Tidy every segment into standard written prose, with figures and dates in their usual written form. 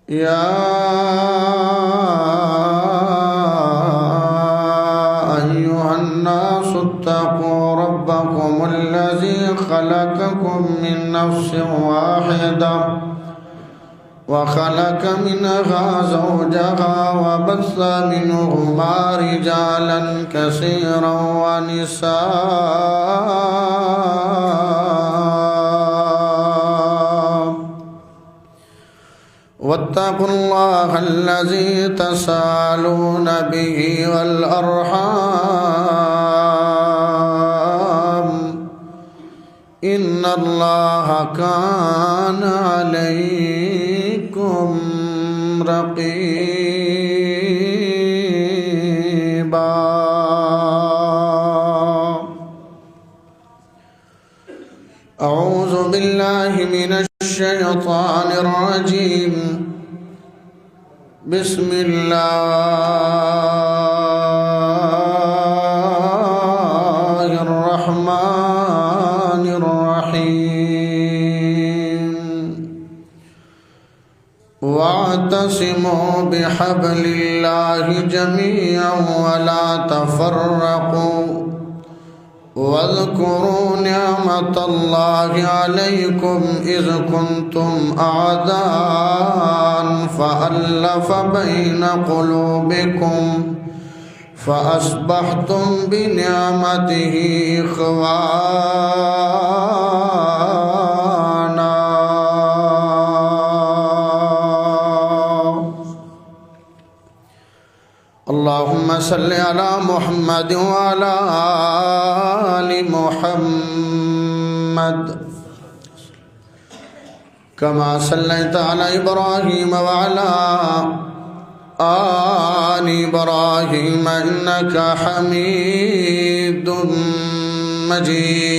يا أيها الناس اتقوا ربكم الذي خلقكم من نفس واحدة وخلق منها زوجها وبث منهما رجالا كثيرا ونساء واتقوا الله الذي تساءلون به والأرحام إن الله كان عليكم رقيبا أعوذ بالله من الشيطان الرجيم بسم الله الرحمن الرحيم واعتصموا بحبل الله جميعا ولا تفرقوا واذكروا نعمة الله عليكم إذ كنتم أعداء فألف بين قلوبكم فأصبحتم بنعمته إخوانا اللهم صل على محمد وعلى آل محمد كما صليت على إبراهيم وعلى آل إبراهيم إنك حميد مجيد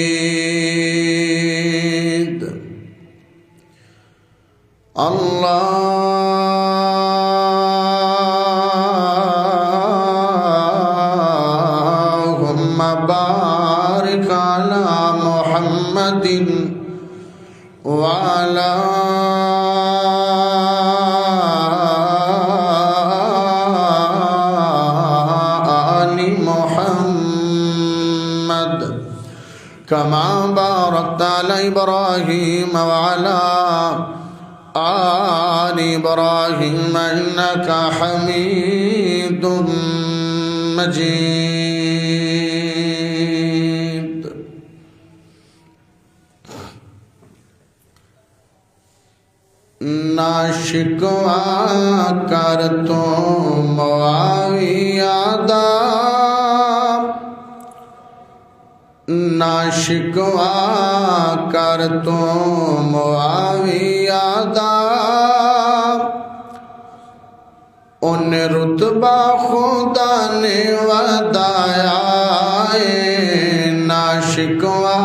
اللهم بارك على محمد وعلى آل محمد كما باركت على إبراهيم وعلى آل إبراهيم إنك حميد مجيد نہ شکوہ کر تو معاویہ دا نہ شکوہ کر تو معاویہ دا ان رتبہ خدا نے ودایا نہ شکوہ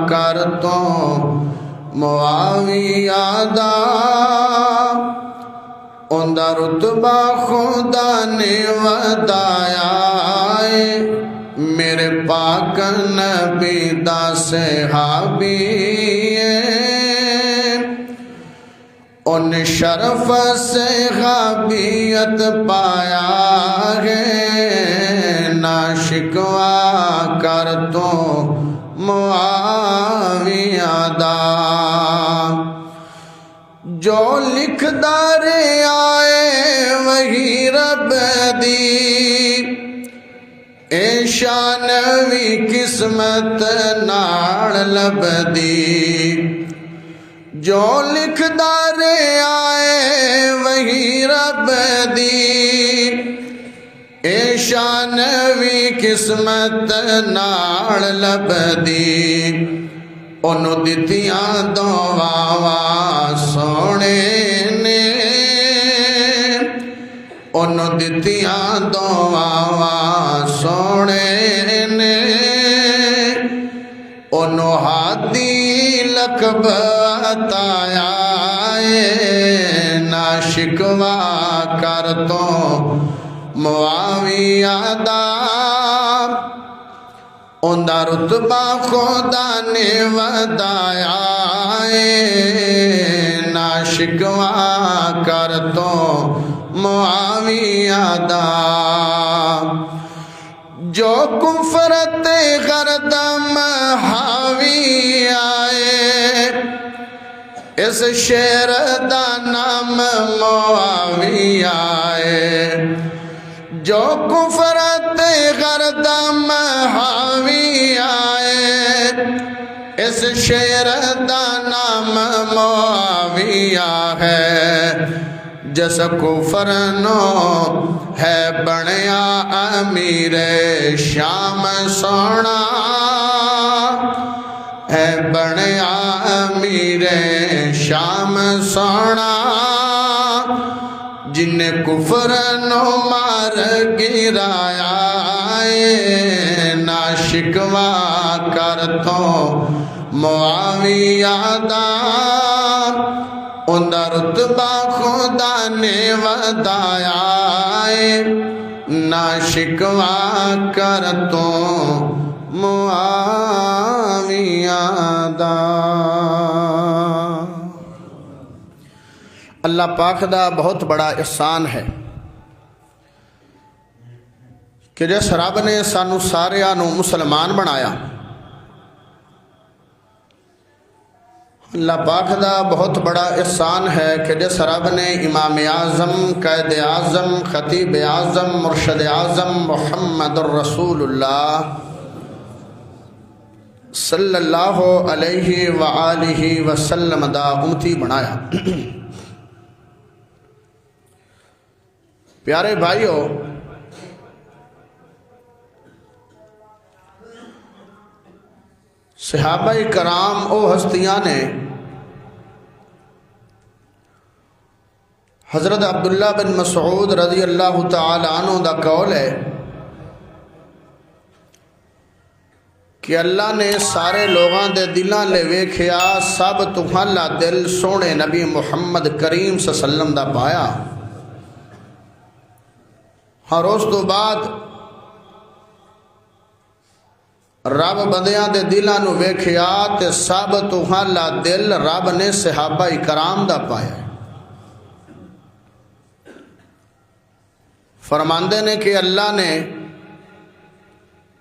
کر تو معاویہ دا ان دا رتبہ خدا نے ودایا میرے پاک نبی دا صحابی ان شرف صحابیت پایا ہے نہ شکوہ کر تو معاویہ دا جو لکھ دارے آئے وہی رب دی اے شانوی قسمت ناڑ لب دی جو لکھ دارے آئے وہی رب دی اے شانوی قسمت ناڑ لب دی انہوں دتیاں دعاواں سونے نے انہوں دتیاں دعاواں سونے نے انہوں ہاتھی لقب عطایا نہ شکوہ کر تو معاویہ دا اوندا رتبہ خدا نے ودایا نہ شکوا کر تو معاویہ دا جو کفرت غردم حاوی آئے اس شیر دا نام معاویہ آئے جو کفرت غردم حاوی آئے اس شیر دا نام معاویہ ہے جس کفر نو ہے بنیا امیر شام سونا ہے بنیا امیر شام سونا جن کفر نو مار گرایا نہ شکوا کر تو معاویہ دا اوندا رتبہ خدا نے ودایا نہ شکوا کر تو معاویہ دا۔ اللہ پاک دا بہت بڑا احسان ہے کہ جس رب نے سانو ساریاں نو مسلمان بنایا، اللہ پاک دا بہت بڑا احسان ہے کہ جس رب نے امام اعظم، قائد اعظم، خطیب اعظم، مرشد اعظم محمد الرسول اللہ صلی اللہ علیہ وآلہ وسلم دا امتی بنایا۔ پیارے بھائیو، صحابہ کرام او ہستیاں نے حضرت عبداللہ بن مسعود رضی اللہ تعالی عنہ دا قول ہے کہ اللہ نے سارے لوگاں دے دلاں لے ویکھیا، سب تہاڈا دل سونے نبی محمد کریم صلی اللہ علیہ وسلم دا پایا۔ ہر اس تو بعد رب بندیاں دے دلاں نو ویکھیا تے سب تہاڈا دل رب نے صحابہ کرام دا پایا۔ فرماندے نے کہ اللہ نے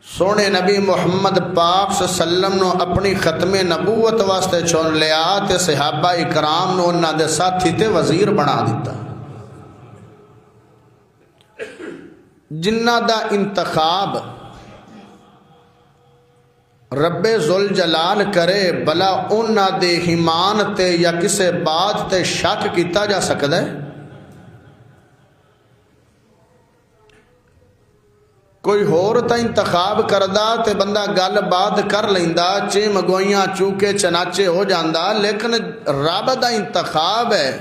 سونے نبی محمد پاک صلی اللہ علیہ وسلم نو اپنی ختم نبوت واسطے چن لیا تے صحابہ کرام نو انہاں دے ساتھی تے وزیر بنا دیتا۔ جنہ دا انتخاب رب ذوالجلال کرے بلا انہاں دے ایمان تے یا کسے بات تے شک کیتا جا سکدا ہے؟ کوئی ہور تا انتخاب کردہ تے بندہ گل بات کر لیندا، چے مگوئیاں چوکے چناچے ہو جاندہ، لیکن رب دا انتخاب ہے۔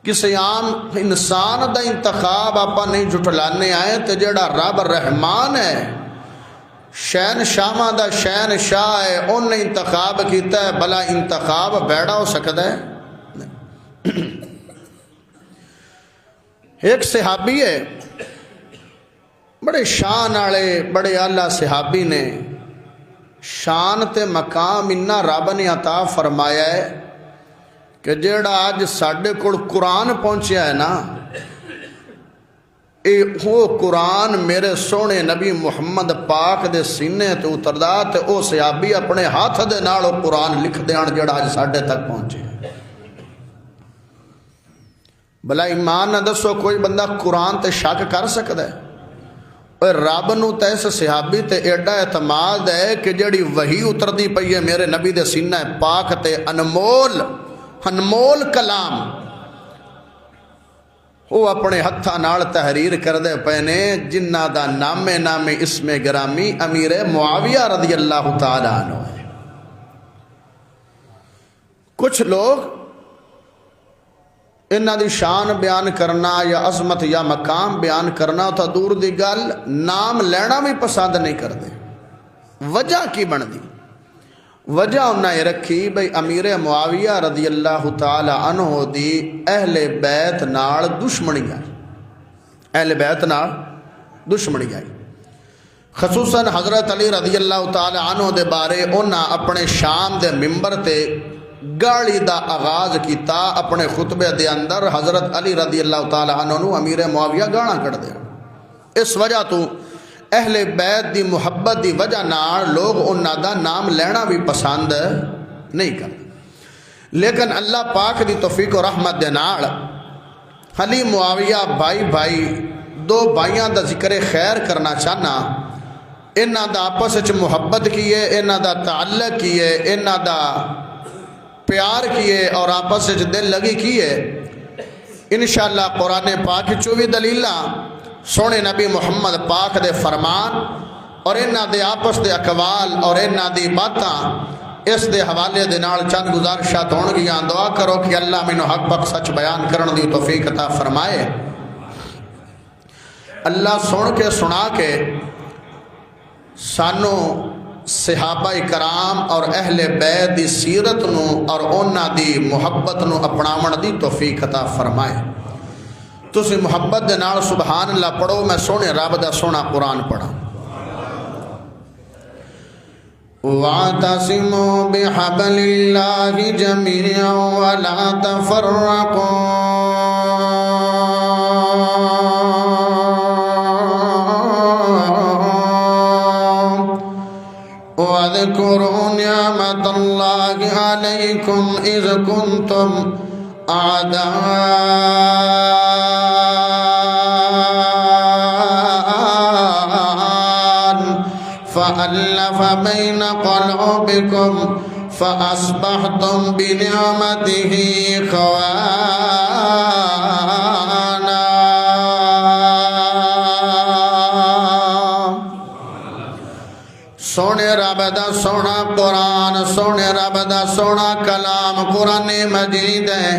کسی عام انسان دا انتخاب آپا نہیں جھٹلانے آئے تے جڑا رب رحمان ہے، شہن شاہ دا شہن شاہ ہے، ان نے انتخاب کیتا ہے، بلا انتخاب بیڑا ہو سکتا ہے؟ ایک صحابی ہے، بڑے شان آلے بڑے اعلیٰ صحابی نے، شان تے مقام انہا رب نے عطا فرمایا ہے کہ جیڑا آج ساڑھے کوڑ قرآن پہنچیا ہے نا، وہ قرآن میرے سونے نبی محمد پاک دے سینے تے اتردا تے او صحابی اپنے ہاتھ دے نال قرآن لکھ دیان جیڑا آج ساڑھے تک پہنچے۔ بلا ایمان نہ دسو کوئی بندہ قرآن تے شک کر سکتا ہے؟ رب نو تے اس صحابی تے ایڈا اعتماد ہے کہ جڑی وحی اتردی پئی ہے میرے نبی دے سینہ پاک تے انمول کلام وہ اپنے ہتھاں نال تحریر کردے پینے، جنہ دا نام اسم گرامی امیر معاویہ رضی اللہ تعالی عنہ ہے۔ کچھ لوگ انہاں دی شان بیان کرنا یا عظمت یا مقام بیان کرنا تا دور دی گل، نام لینا بھی پسند نہیں کرتے۔ وجہ کی بن دی؟ وجہ انہاں یہ رکھی بھئی امیر معاویہ رضی اللہ تعالی عنہ دی اہل بیت نال دشمنی آئی، اہل بیت نال دشمنی آئی۔ خصوصاً حضرت علی رضی اللہ تعالی عنہ دے بارے انہاں اپنے شام دے ممبر تے گالی دا آغاز کیتا. اپنے خطبے دے اندر حضرت علی رضی اللہ تعالی عنہ نو امیر معاویہ گانا کر دیا. اس وجہ تو اہل بیت دی محبت دی وجہ نال لوگ انہاں دا نام لینا بھی پسند نہیں کرتے. لیکن اللہ پاک دی توفیق و رحمت دے نال علی معاویہ بھائی دو بھائیاں دا ذکر خیر کرنا چاہنا. انہاں دا آپس وچ محبت کیے, انہاں دا تعلق کیے, انہاں دا پیار کیے اور آپس وچ دل لگی کیے. انشاءاللہ قرآن پاک چو بھی دلیلاں, سونے نبی محمد پاک دے فرمان اور انہاں دے آپس دے اقوال اور انہاں دی باتاں اس دے حوالے دے نال چند گزارشات ہون گیاں. دعا کرو کہ اللہ مینوں حق پاک سچ بیان کرن دی توفیق عطا فرمائے. اللہ سن کے سنا کے سانو صحابہ کرام اور اہل بیت دی سیرت نو اور انہاں دی محبت نو اپناون دی توفیق عطا فرمائے. تسی محبت دے نال سبحان اللہ پڑھو. میں سونے رب دا سونا قرآن پڑھا. وَاعْتَصِمُوا بِحَبْلِ اللَّهِ جَمِيعًا وَلَا تَفَرَّقُوا واذكروا نعمة الله عليكم إذ كنتم أعداء فألف بين قلوبكم فأصبحتم بنعمته إخوانا. سونے رب دا سونا قرآن, سونے رب دا سونا کلام قرآن مجید ہے.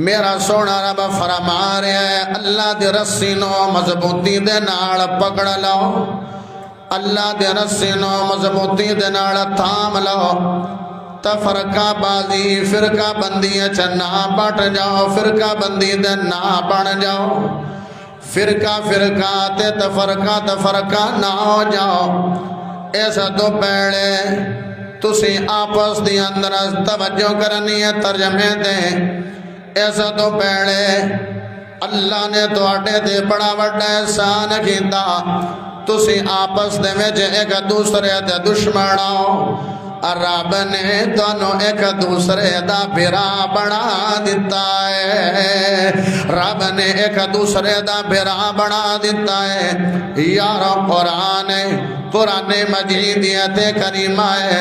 میرا سونا رب فرما رہا ہے اللہ دے رسی نو مضبوطی دے نال پکڑ لو, اللہ دے رسی نو مضبوطی دے نال تھام لو. تفرقہ بازی فرقہ بندی نہ بٹ جاؤ, فرقہ بندی دے نہ بن جاؤ, فرقہ تے تفرقہ نہ ہو جاؤ. ایسا تو پہلے تسی آپس دی اندر توجہ کرنی ہے ترجمے دے. ایسا تو پہلے اللہ نے تواڈے تے بڑا بڑا احسان کیتا. تسی آپس دے وچ ایک دوسرے دے دشمن ہو, رب نے تانوں ایک دوسرے دا بھرا بنا دیتا ہے. رب نے ایک دوسرے دا بھرا بنا دیتا ہے. یارو قرآن مجید تے کریمہ ہے.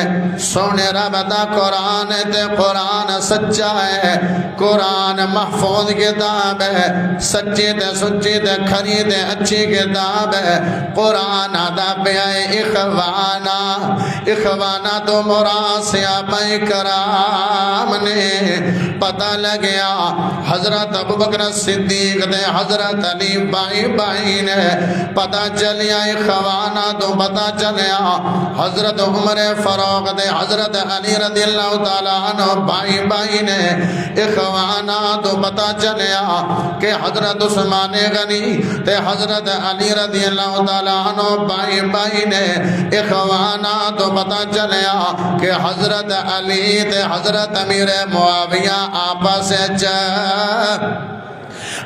سونے رب دا قرآن تے قرآن سچا ہے. قرآن محفوظ کتاب ہے, سچی تے سچی تے کھری تے اچھی کتاب ہے. قرآن دا پیا اخوانا تو مراد صحابہ کرام نے پتہ لگیا. حضرت ابوبکر صدیق دے حضرت علی بائی نے پتہ چلیا اخوانا تو پتہ چلیا. حضرت عمر فاروق دے حضرت علی رضی اللہ تعالیٰ عنہ بائی نے اخوانا تو پتہ چلیا کہ حضرت عثمان غنی تے حضرت علی رضی اللہ تعالیٰ عنہ بائی نے اخوانا تو پتہ چلیا کہ حضرت علی تے حضرت امیر معاویہ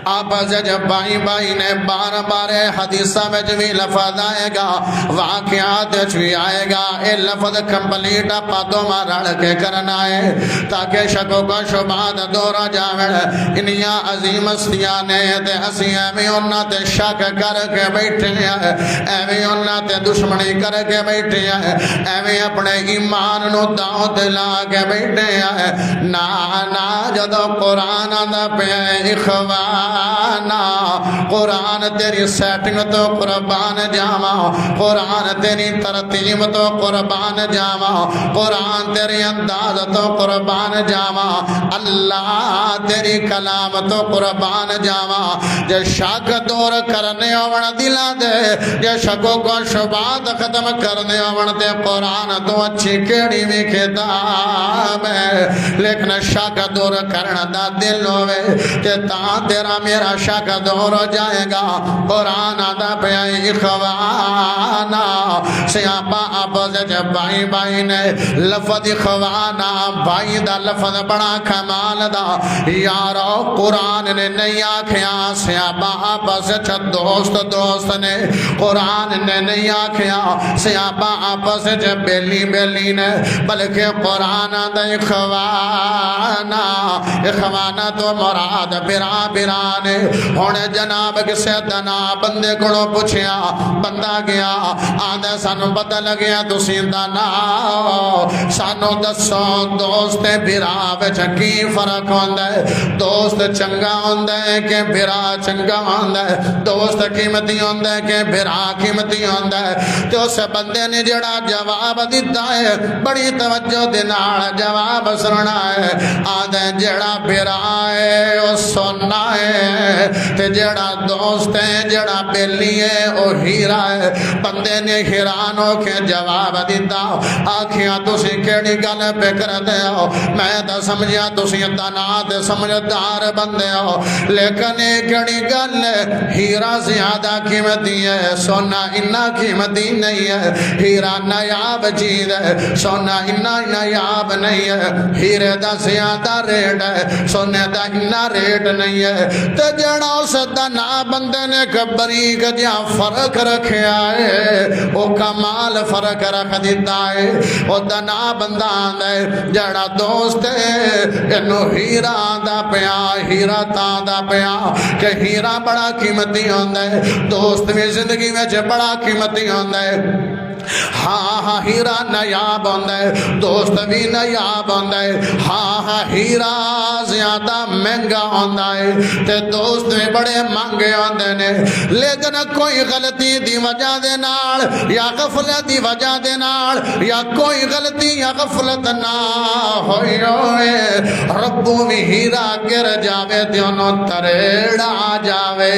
آپس جب بائی نے بار حدیثہ میں بھی لفظ آئے گا, واقعات بھی آئے گا. اے لفظ کمپلیٹ آپ دو رڑ کے کرنا ہے تاکہ شکو کا شبہات دورا جاوڑ. انہیاں عظیم ہستیاں نے تے اسی ایویں انہاں تے شک کر کے بیٹھے ہیں, ایویں انہاں تے دشمنی کر کے بیٹھے ہیں, ایویں اپنے ایمان نو داؤ دلا کے بیٹھے ہیں. نا جدو قرآن دا پہ اخوان قرآن تیری سیٹنگ تو قربان جاوا, قرآن تیری ترتیب تو قربان جاوا, قرآن تیری انداز تو قربان جاوا, اللہ تیری کلام تو قربان جاوا. جے شک دور کرنے آوڑ دلا دے, جے شکو کو شبات ختم کرنے آوڑ دے, قرآن تو اچھی کیڑی میں کتاب ہے. لیکن شک دور کرنا دا دل ہوئے کہ تا تیرا میرا شک دور ہو جائے گا قرآن آدھا پہ اخوانا سیابا آپس جب بھائی بھائی نے لفظ اخوانا بھائی دا لفظ بڑا کمال دا یارو قرآن نے نہیں آکھیا سیابا آپس جب دوست دوست نے قرآن نے نہیں آکھیا سیابا آپس جب بیلی بیلی نے بلکہ قرآن دا اخوانا اخوانا تو مراد برا برا نے ہونے جناب کسے دنا بندے کڑو پوچھیا بندہ گیا آدھے سانو پتہ لگیا تسی دنا سانو دسو دوست برا وچ کی فرق ہوندا ہے دوست چنگا ہوندا ہے کہ برا چنگا ہوندا ہے دوست قیمتی ہوندا ہے کہ برا قیمتی ہوندا ہے تے اس بندے نے جڑا جواب دیتا ہے بڑی توجہ دے نال جواب سننا ہے آدھے جڑا برا ہے او سننا ہے تے جڑا دوست ہے جڑا بیلی ہے او ہیرا ہے بندے نے حیران ہو کے جواب دیتا آکھیاں تسی کیڑی گل پہ کر دے ہو میں تا سمجھیا تسی دانات سمجھدار بندے ہو لیکن ایک کیڑی گل ہیرا زیادہ قیمتی ہے سونا اتنا قیمتی نہیں ہے ہیرا نایاب چیز ہے سونا اتنا نایاب نہیں ہے ہیرے دا زیادہ ریٹ ہے سونے دا اتنا ریٹ نہیں ہے تے جڑا اس دنا بندے نے بریک جہاں فرق رکھیا ہے وہ کمال فرق رکھ دیتا ہے وہ دنا بندہ ہے جڑا دوست ہے انو ہیرا دا پیا ہیرا تا دا پیا کہ ہیرا بڑا قیمتی ہوندا ہے دوست بھی زندگی میں بڑا قیمتی ہوندا ہے ہاں ہاں ہیرا نایاب ہوندا ہے دوست بھی نایاب ہوندا ہے ہاں ہاں ہیرا زیادہ مہنگا ہوندا ہے تے دوست بھی بڑے مہنگے ہوندے نے لیکن کوئی غلطی دی وجہ دے نال یا غفلت دی وجہ دے نال یا کوئی غلطی یا غفلت نہ ہوئی ہوئے ربو بھی ہیرا گر جاوے تے انہوں تریڑا جاوے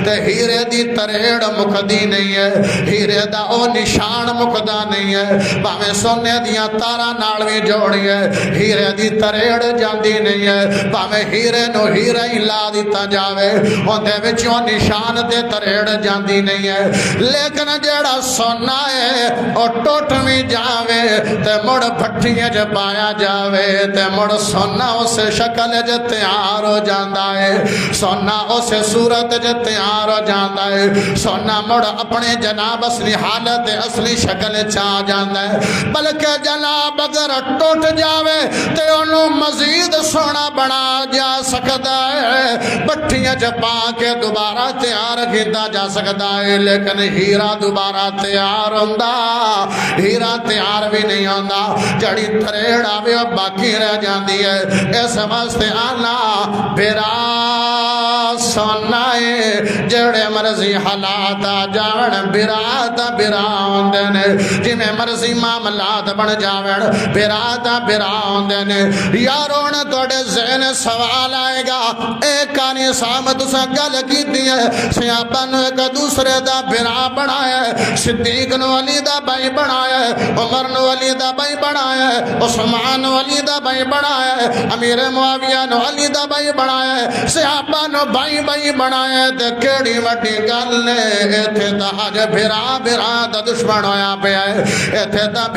تے ہیرے دی تریڑ مکدی نہیں ہے ہیرے دا او نشان مکدا نہیں ہے باویں سونے دیاں تارا نال بھی جوڑی ہے ہیرے دی تریڑ جاندی نہیں ہے باویں ہیرے نو ہیرا ہی لا دیتا جاوے ہوندے وچوں نشان تے تریڑ جاندی نہیں ہے لیکن جیڑا سونا ہے او ٹوٹ بھی جاوے تے مڑ پھٹیاں جے پایا جاوے تے مڑ سونا اس شکل جے تیار ہو جاندا ہے سونا اس صورت جے تیار ہو جاندا ہے سونا مڑ اپنے جناب اصلی حالت اصلی شکل چاہ جاندا ہے بلکہ جناب اگر ٹوٹ جاوے تے انہوں مزید سونا بنا جا سکتا ہے بٹھیاں جپا کے دوبارہ تیار کیتا جا سکتا ہے لیکن ہیرا دوبارہ تیار ہوندا ہیرا تیار بھی نہیں ہوندا جڑی تریڑ آوے باقی رہ جاندی ہے اس واسطے آنا برا سونا ہے جڑے مرضی حالات جان برا تا برا ہوندے نے جی میں مرضی معاملات بن جاوڑ برا تا برا ہوندے نے یاروں نے توڑے ذہن سوال آئے گا ایک کانی سامت سا گل کی دیئے سیابہ نے ایک دوسرے دا برا بنایا ہے صدیق نے علی دا بھائی بنایا ہے عمر نے علی دا بھائی بنایا ہے عثمان نے علی دا بھائی بنایا ہے امیر معاویہ نے علی دا بھائی بنایا ہے صحابہ نے بھائی بنایا ہے تے کیڑی وڈی گل نے ایتھے تا اج بھرا دا دشمن ہویا پیا ہے ایتھے تا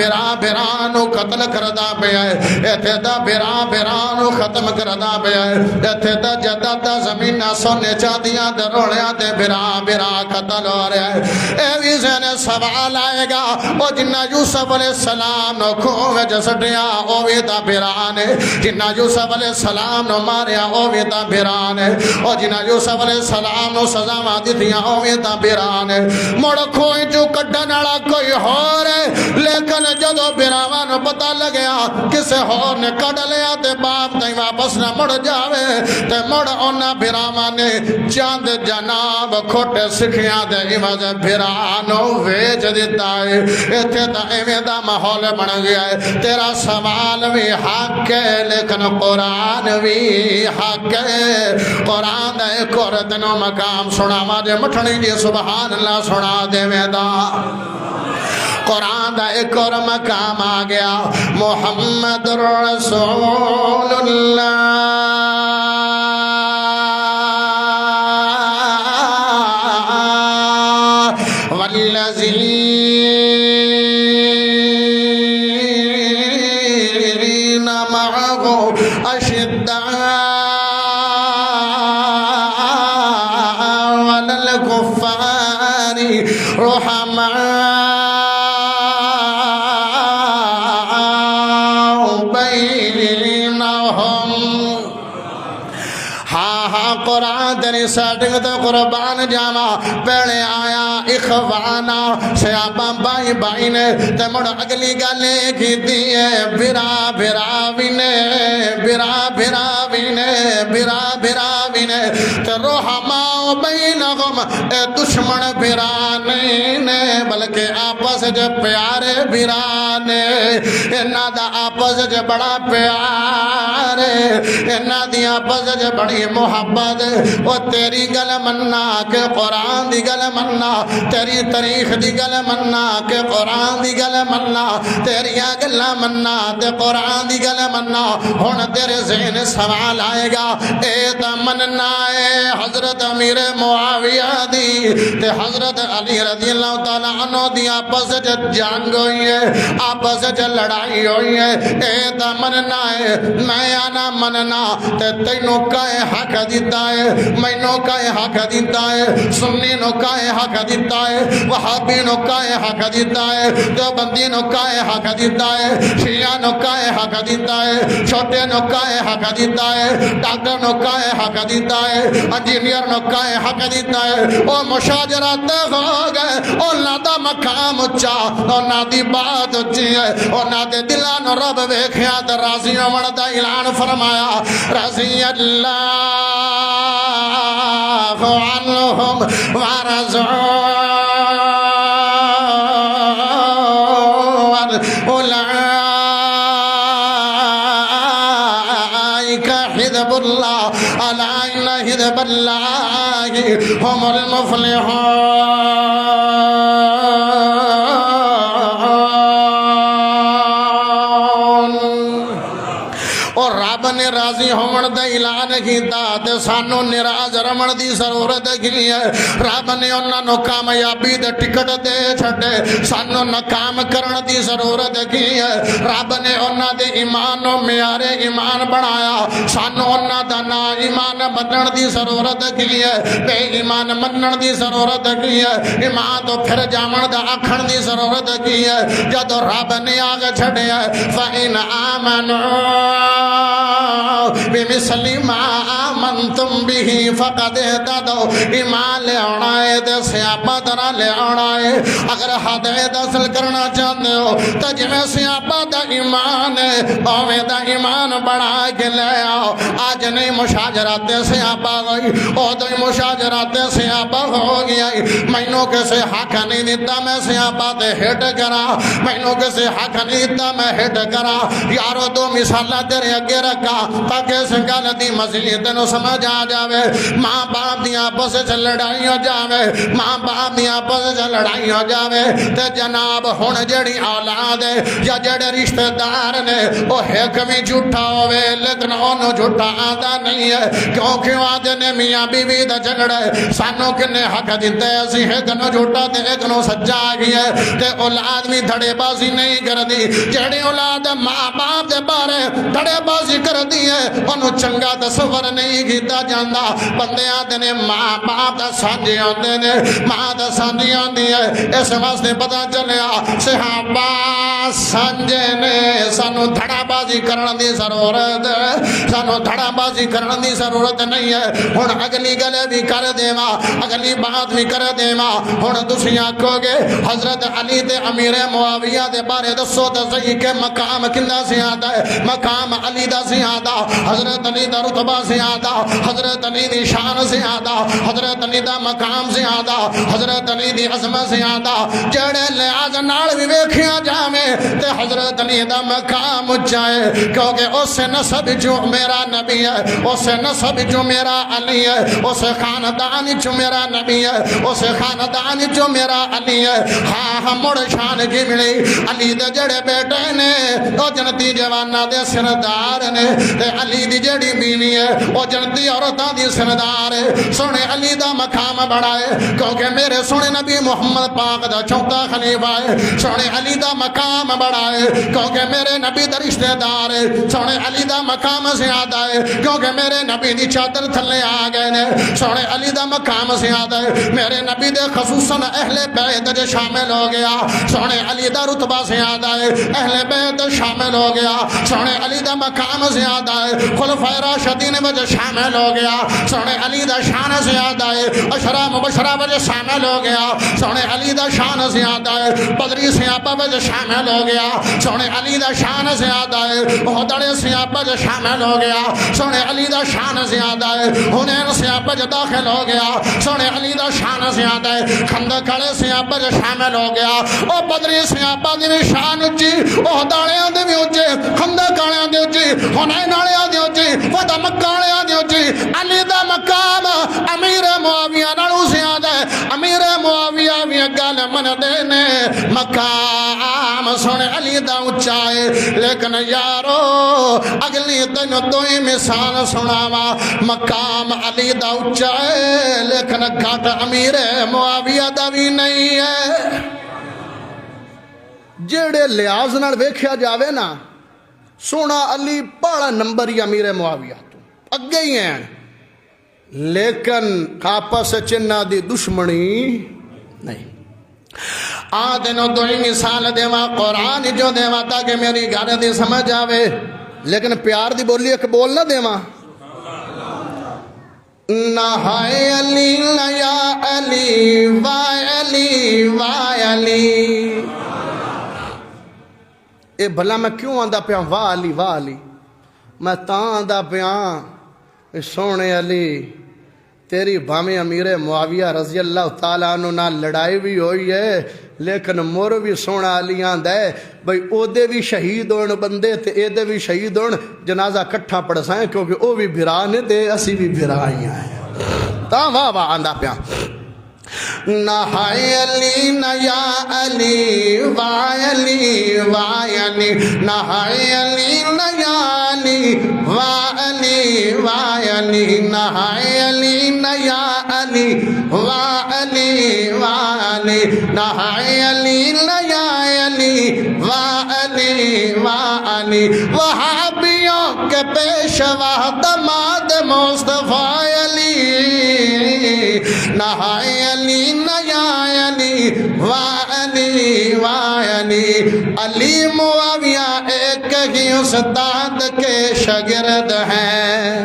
بھرا نو قتل کردا پیا ہے ایتھے تا بھرا نو ختم کردا پیا ہے ایتھے تا جداد زمیناں سونے چاندیاں دے روڑیاں تے بھرا قتل ہو رہا ہے اے وی ذہن سوال آئے گا او جنہ یوسف علیہ السلام نو کھوہ وچ سٹیا او وی تا بھرا نے جنہ یوسف علیہ السلام نو ماریا او وی تا بھرا نے او جنہ یوسف علیہ السلام نو سزاواں دتیاں او وی تا بھرا نے مڑ کھوئی جو کڈن والا کوئی ہور ہے لیکن جدو بھراواں نو پتہ لگیا کسے ہور نے کڈ لیا تے باپ تائیں واپس نہ مڑ جاوے تے مڑ انہاں بھراواں نے چاند جناب کھوٹے سکھیاں دے عوض بھرا نو ویچ دیتا ہے ایتھے تا ایویں دا ماحول بن گیا ہے تیرا سوال بھی حق ہے لیکن قرآن بھی حق ہے قرآن دا ایک اور تینوں مقام سنا ماجے مٹھنی جی سبحان اللہ سنا دے میں دا قرآن دا ایک اور مقام آ گیا محمد رسول اللہ اشداء علی الکفار رحماء بینہم. ہاں قرآن تیری سیٹنگ تو قربان جاوا پہلے آیا اخوانا صحابہ بائی بائی نے تے مڑ اگلی گلے کی دیئے برا وینے برا وینے تے رحماء بینہم اے دشمن برا نہیں نے بلکہ آپس جو پیارے برا نے انہاں دا آپس جو بڑا پیارے انہاں دی آپس جو بڑی محبت وہ تیری گل مننا کہ قرآن دی گل مننا تیری تاریخ دی گل مننا کہ قرآن دی گل مننا تیری گل مننا تے قرآن دی گل مننا. ہن تیرے ذہن سوال آئے گا اے تا مننا ہے حضرت امیر معاویہ دی تے حضرت علی رضی اللہ تعالیٰ عنہ دی آپس جنگ ہوئی ہے آپس لڑائی ہوئی ہے اے تا مننا ہے میں آنا مننا تے تینوں کائے حق دیتا ہے مینوں کائے حق دیتا ہے سنی نو کائے حق دیتا ہے وہابی نو کائے حق دیتا ہے دیوبندی نو کائے حق دیتا ہے شیعہ نو کائے حق دیتا ہے چھوٹے نو کائے حق دیتا ہے ڈاکٹر نو کائے حق دیتا ہے انجینئر نو کائے حق دیتا ہے. او مشاجرات ہو گئے او نادا مقام اچا او نادی بات اچھی ہے او نادے دلان رب ویکھیا تے راضی ہون دا اعلان فرمایا رضی اللہ عنہم ورضوا اولئک حزب اللہ الا ان حزب اللہ هم المفلحون. اور رب نے راضی ہون دا اعلان کیتا تے سانو ناراض رمن دی ضرورت کی ہے. رب نے انہاں نو کامیابی دے ٹکٹ دے چھڈے سانو ناکام کرن دی ضرورت کی ہے. رب نے انہاں دے ایمان نو معیار ایمان بنایا سانو انہاں دا نا ایمان منن دی ضرورت کی ہے بے ایمان منن دی ضرورت کی ہے ایمان تو پھر جاون دا آکھن دی ضرورت کی ہے. جدوں رب نے آگ چھڈیا فَإِنْ آمَنُوا بِمِثْلِ مَا آمَنْتُمْ بِهِ فَقَدْ اهْتَدَوْا. ایمان لے آنا ہے تے صحابہ طرح لے آنا ہے. اگر ہدایت حاصل کرنا چاہتے ہو تو جویں صحابہ دا ایمان ہے اویں دا ایمان بڑھا کے لے آؤ. آج نہیں مشاجرات صحابہ ہوئی ادو ہی مشاجرات صحابہ ہو گیا. مینوں کسے حق نہیں دیتا میں صحابہ تے ہٹ کرا مینوں کسے حق نہیں دیتا میں ہٹ کرا. یارو دو مثالاں تیرے اگے رکھا تاکہ اس گل دی مزید تینوں سمجھ آ جاوے. ماں باپ دی آپس وچ لڑائی ہو جاوے ماں باپ دی آپس وچ لڑائی ہو جاوے تے جناب ہن جڑی اولاد ہے یا جڑے رشتہ دار نے او ایک وی جھوٹا ہوے لیکن اونوں جھوٹا آندا نہیں ہے کیونکہ آدھے نے میاں بیوی دا جھگڑا ہے سانوں کنے حق دتا ہے اسی ایک نو جھوٹا تے ایک نو سچا آ گیا ہے تے اولاد بھی دھڑے بازی نہیں کردی. جڑی اولاد ماں باپ دے بارے دھڑے بازی کردی ہے انہوں چنگا تصور نہیں کیتا جاندا. بندے آدھے نے ماں باپ دا سانجے آندے نے ماں دا سانجی آندی ہے. اس واسطے پتا چلیا صحابہ سانجے نے سانو دھڑا بازی کرن دی ضرورت سانو دھڑا بازی کرن دی ضرورت نہیں ہے. ہن اگلی گل بھی کر دیواں اگلی بات بھی کر دیواں. ہن تسی آکھو گے حضرت علی تے امیر معاویہ دے بارے دسو تے صحیح کہ مقام کندا زیادہ ہے. مقام علی دا زیادہ حضرت علی دا رتبہ زیادہ حضرت علی دی شان زیادہ حضرت علی دا مقام زیادہ حضرت علی دی عظمت زیادہ. جڑے لحاظ نال بھی ویکھیا جاوے تے حضرت علی دا مقام اونچا ہے کیونکہ اس نسب جو میرا نبی ہے اس نسب جو میرا علی ہے اس خاندان جو میرا نبی ہے اس خاندان جو میرا علی ہے. ہاں مڑ شان کی ملی علی دے جڑے بیٹے نے او جنتی جواناں دے سردار نے تے علی دی جڑی بیوی ہے او جنتی عورتاں دی سردار ہے. سونے علی دا مقام بڑا ہے کیونکہ میرے سونے نبی محمد پاک دا چوتھا خلیفہ ہے. سونے علی دا مقام بڑا ہے کیونکہ میرے نبی دا رشتہ دار ہے سونے علی دا مقام زیادہ ہے کیونکہ میرے نبی دی چادر تھلے آ گئے نے سونے علی دا مقام زیادہ ہے میرے نبی دے خصوصاً اہل بیت جو شامل ہو گیا سونے علی دا رتبہ زیادہ ہے اہل بیت شامل ہو گیا سونے علی دا مقام زیادہ ہے خلفائے راشدین وجہ شامل ہو گیا سونے علی دا شان زیادہ ہے اشرا مبشرہ وجہ شامل ہو گیا سونے علی دا شان زیادہ ہے بدری صحابہ وجہ شامل ہو گیا سونے علی دا شان زیادہ ہے احدڑے صحابہ وجہ شامل ہو گیا سونے علی دا شان زیادہ ہے حنین صحابہ وجہ داخل ہو گیا سونے علی دا شان زیادہ ہے خندق والے صحابہ وجہ شامل ہو گیا او بدری صحابہ دی شان اچھی احدڑے دے بھی اچھی خندق والے دے اچھی حنین والے دے اچھی فتح مکہ والے دے اچھی علی دا مقام امیر معاویہ نالوں زیادہ ہے امیر معاویہ بھی گل من دینے مقام سونے علی دا اونچا ہے لیکن یارو اگلی دن دوئی مثال سناوا مقام علی دا اونچا ہے لیکن گھٹ امیر معاویہ دا بھی نہیں ہے جیڑے لحاظ نال ویکھیا جاوے نا سونا علی پاڑا نمبر ہی امیر معاویہ تو اگے ہی ہیں لیکن آپس چنہ دی دشمنی نہیں آدھنو دوئی مثال دیوا قرآن جو دیوا تاکہ میری گھر دی سمجھ آوے لیکن پیار دی بولی ایک بول نہ دیوا نہائے علی نیا علی وائے علی وائے علی اے بھلا میں کیوں آندہ پیاں واہ علی میں تاں آندہ پیاں سونے علی تیری بھامے امیر معاویہ رضی اللہ تعالیٰ عنہ نہ لڑائی بھی ہوئی ہے لیکن مور بھی سونا علی آندہ ہے بھئی او دے بھی شہید ہونے بندے تے اے دے بھی شہید ہونے جنازہ کٹھا پڑ سائیں کیونکہ او بھی بھرانے دے اسی بھی بھرائیاں ہیں تاں واہ آندہ پیاں نہائے علی نیا علی وائے علی وائے علی نہائے علی نیا علی وائے علی وائے علی نہائے علی نیا علی وائے علی وائے علی نہائے علی نیا علی وائے علی وائے علی وہابیوں کے پیشوا دماد مصطفیٰ علی نہائے علی نیا علی وعلی وعلی علی معاویہ ایک ہی استاد کے شاگرد ہیں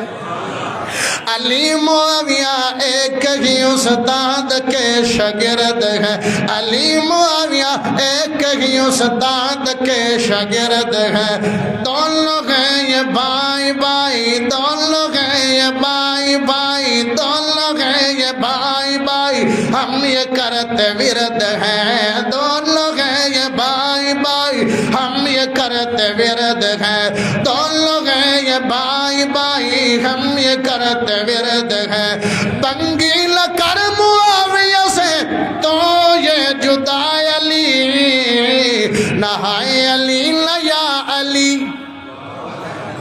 علی معاویہ ایک ہی استاد کے شاگرد ہیں علی معاویہ ایک ہی استاد کے شاگرد ہیں دونوں ہیں یہ بائی بائی دونوں ہیں یہ بائی بائی دونوں ہیں یہ بائی بائی ہم یہ کرتے ورد ہیں دونوں ہیں یہ بائی بائی ہم یہ کرتے ورد ہیں دونوں ہیں یہ بائی بائی ہم یہ کرتے ورد ہے تنگی لکر معاویہ سے تو یہ جدا علی نہائے علی نیا علی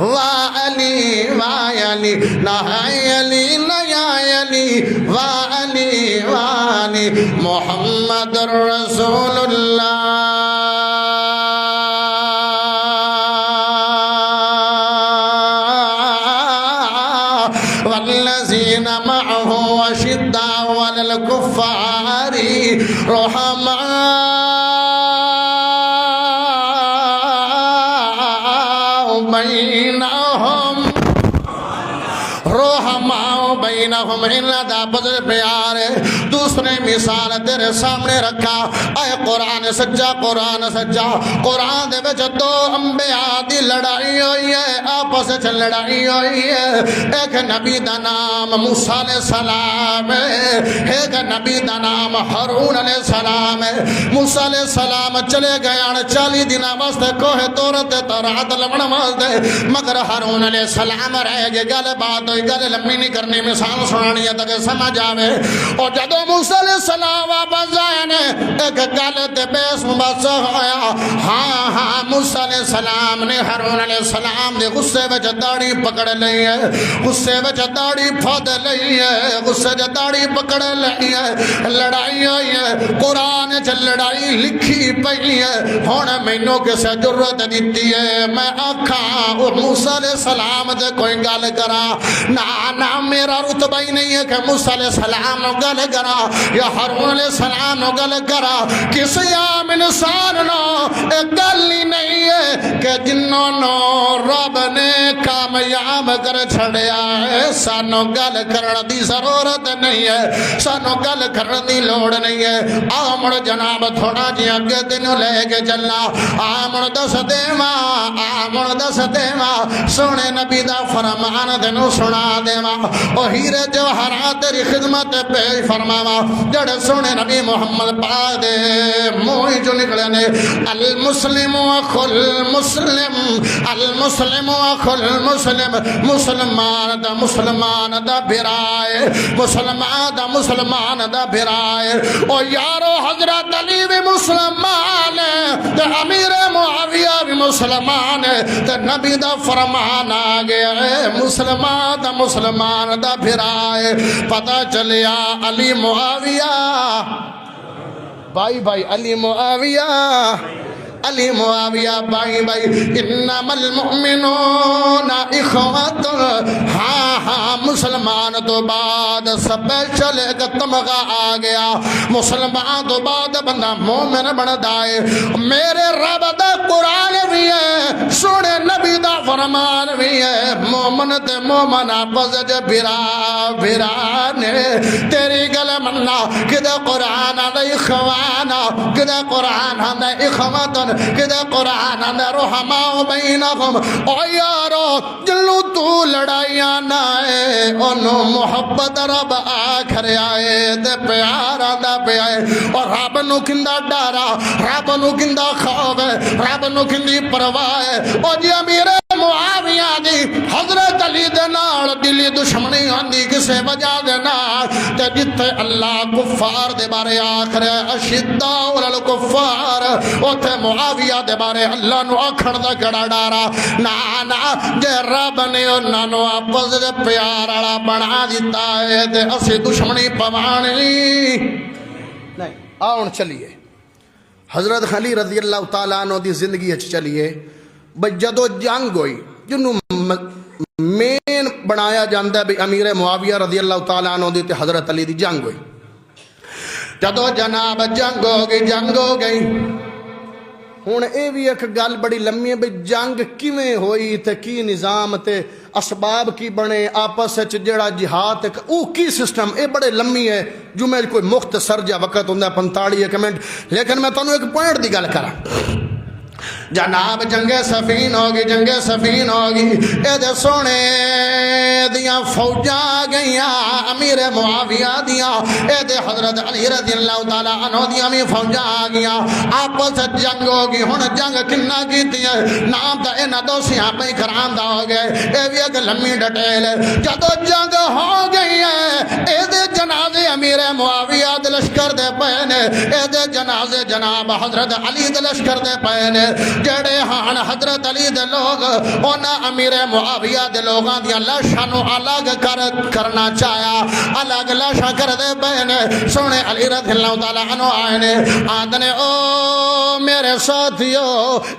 وا علی وا علی نہائے علی نیا علی وا علی وا علی محمد رسول اللہ والذین معه اشداء علی الکفار رحماء بینہم رحماء بینہم اللہ دا بدر پیار ہے دوسرے مثال تیرے سامنے رکھا اے قرآن سجا قرآن دے وچ دو انبیاء دی لڑائی ہوئی ہے آپس وچ لڑائی ہوئی ہے ایک نبی دا نام موسیٰ علیہ السلام ہے ایک نبی دا نام ہارون علیہ السلام ہے موسیٰ علیہ السلام چلے گئے 40 دن واسطے کوہ طور تے تورات لمن واسطے مگر ہارون علیہ السلام رہ گئے گل بات ہوئی گل لمبی نہیں کرنی مثال سنانی ہے تاکہ سمجھ آوے اور جدو موسیٰ علیہ السلام واپس آئے نے ایک گل تے بیس مبس ہویا ہاں موسیٰ علیہ السلام نے ہارون علیہ السلام دے غصے وچ داڑھی پکڑ لئی ہے غصے وچ داڑھی پھد لئی ہے غصے وچ داڑھی پکڑ لئی ہے لڑائی ہوئی ہے قرآن چ لڑائی لکھی پئی ہے ہن مینوں کسے جرت دتی ہے میں آکھاں موسیٰ علیہ السلام دے کوئی گل کرا نہ میرا رتبہ ہی نہیں ہے کہ موسیٰ علیہ السلام نو گل کرا یا ہارون علیہ السلام نو گل کرا کسی عام انسان نو ایک گل ہی نہیں ہے کہ جنہوں نو رب نے کامیاب کر چھڑیا ہے سانو گل کرن دی ضرورت نہیں ہے سانو گل کرن دی لوڑ نہیں ہے آمڑ جناب تھوڑا جی اگے تینوں لے کے چلنا آمڑ دس دیواں سونے نبی دا فرمان تینوں سنا دیواں او ہیرے جواہرات تیری خدمت پیش فرماواں جڑے سونے نبی محمد پاک دے منہ جو نکلے نے المسلم اخو المسلم المسلم اخو المسلم مسلمان دا بھرائے مسلمان دا بھرائے او یارو حضرت علی بھی مسلمان ہے تے امیر معاویہ بھی مسلمان ہے تے نبی دا فرمان آ گیا ہے مسلمان دا بھرائے پتہ چلیا علی معاویہ بھائی علی معاویہ بھائی انما المؤمنون اخوات ہاں مسلمان تو بعد سپیشل ایک تمغہ آ گیا مسلمان تو بعد بندہ مومن بندا ہے میرے رب دا قرآن بھی ہے سونے نبی دا فرمان بھی ہے مومن تے مومن آپس جے بھرا نے تیری گل مننا کدے قرآن دا اخوانا کدے قرآن دا اخوات کدے قرآن دے رحماء بینہم او یارو جلو تو لڑائیاں نائے انہوں محبت رب آکھر آئے دے پیارا دا پہ آئے اور رب نو کندہ ڈارا رب نو کندہ خوف ہے رب نو کندی پرواہ ہے اور جی امیر معاویہ دی حضرت علی دے نال دلی دشمنی ہوندی کسے وجہ دے نال تے جتے اللہ کفار دے بارے آخر ہے اشداء الکفار اوتھے معاویہ دے بارے اللہ نو آکھڑ دا کڑا ڈارا نا جے رب نے انہاں نو آپس دے پیار والا بنا دیتا ہے تے اسی دشمنی پوانی نہیں آن چلیے حضرت علی رضی اللہ تعالیٰ عنہ دی زندگی اچھ چلیے جدو جنگ ہوئی جنہوں مین بنایا جاندہ بھی امیر معاویہ رضی اللہ تعالیٰ عنہ دی تے حضرت علی دی جنگ ہوئی جدو جناب جنگ ہو گئی ہون اے بھی ایک گل بڑی لمبی ہے بھی جنگ کیویں ہوئی تے کی نظام تے اسباب کی بنے آپس جڑا جہاد او کی سسٹم اے بڑے لمبی ہے جو میں کوئی مختصر جا وقت ہوندہ 45 منٹ لیکن میں تانوں ایک پوائنٹ دی گل کرا جناب جنگ سفین ہوگی اے دے سونے دیاں فوجاں گئیاں امیر معاویہ دیاں اے دے حضرت علی رضی اللہ تعالیٰ عنہ دیاں بھی فوجاں آگیاں آپس جنگ ہوگی ہن جنگ کنہ کیتی ہے نام دا انہاں دو صحابہ کرام دا ہو گئے اے بھی ایک لمبی ڈیٹیل ہے جدو جنگ ہو گئی ہے اے دے جنازے امیر معاویہ دے لشکر دے پہنے اے دے جنازے جناب حضرت علی دے لشکر دے پہنے جڑے ہاں حضرت علی دے لوگ اونا امیر معاویہ دے لوگاں دیا لاشاں نو الگ کرنا چاہیا الگ لاشاں کر دے بہنے سونے علی رضی اللہ تعالیٰ عنہ آئینے آدھنے او میرے ساتھیو